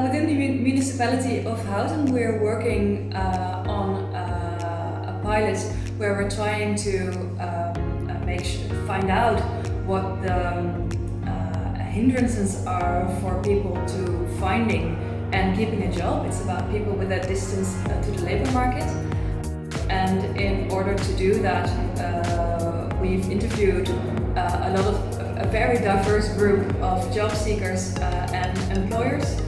Within the municipality of Houten, we're working on a pilot where we're trying to find out what the hindrances are for people to finding and keeping a job. It's about people with a distance to the labor market. And in order to do that, we've interviewed a very diverse group of job seekers and employers.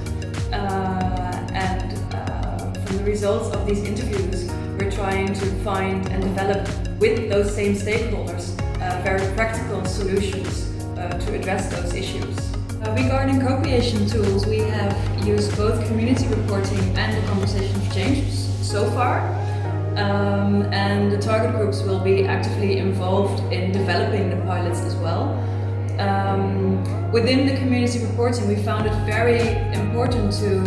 From the results of these interviews, we're trying to find and develop with those same stakeholders very practical solutions to address those issues. Regarding co-creation tools, we have used both community reporting and the conversation of change so far. And the target groups will be actively involved in developing the pilots as well. Within the community reporting, we found it very important to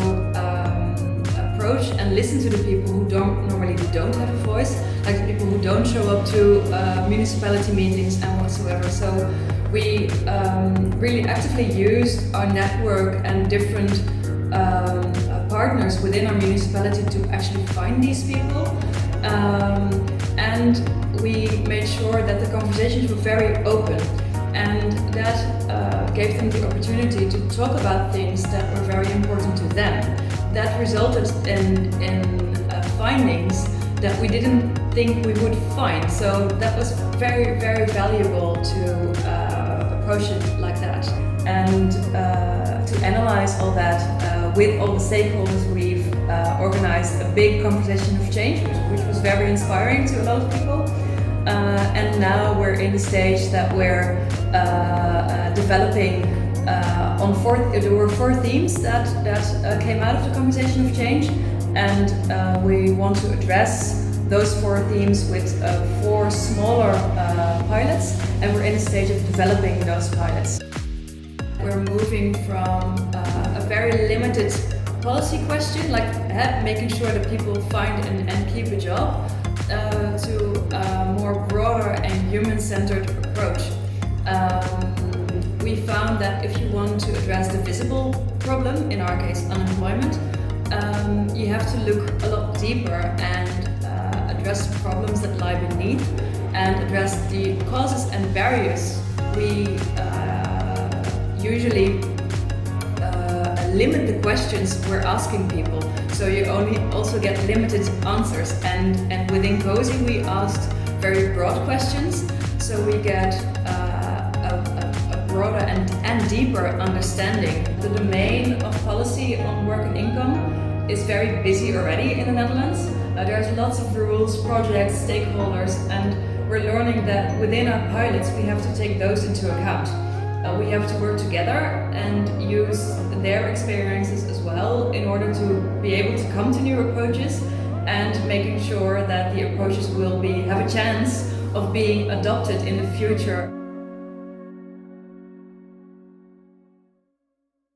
approach and listen to the people who normally don't have a voice, like the people who don't show up to municipality meetings and whatsoever. So we really actively used our network and different partners within our municipality to actually find these people. And we made sure that the conversations were very open, and that gave them the opportunity to talk about things that were very important to them. That resulted in findings that we didn't think we would find. So that was very, very valuable to approach it like that. And to analyze all that with all the stakeholders, we've organized a big conversation of change, which was very inspiring to a lot of people. And now we're in the stage that we're developing there were 4 themes that came out of the conversation of change, and we want to address those 4 themes with 4 smaller pilots, and we're in the stage of developing those pilots. We're moving from a very limited policy question, like making sure that people find and keep a job, to a more broader and human-centered approach. We found that if you want to address the visible problem, in our case unemployment, you have to look a lot deeper and address the problems that lie beneath and address the causes and barriers. We usually limit the questions we're asking people, so you also get limited answers. And within CoSIE we asked very broad questions, so we get a broader and deeper understanding. The domain of policy on work and income is very busy already in the Netherlands. There's lots of rules, projects, stakeholders, and we're learning that within our pilots we have to take those into account. We have to work together and use their experiences as well in order to be able to come to new approaches, and making sure that the approaches will have a chance of being adopted in the future.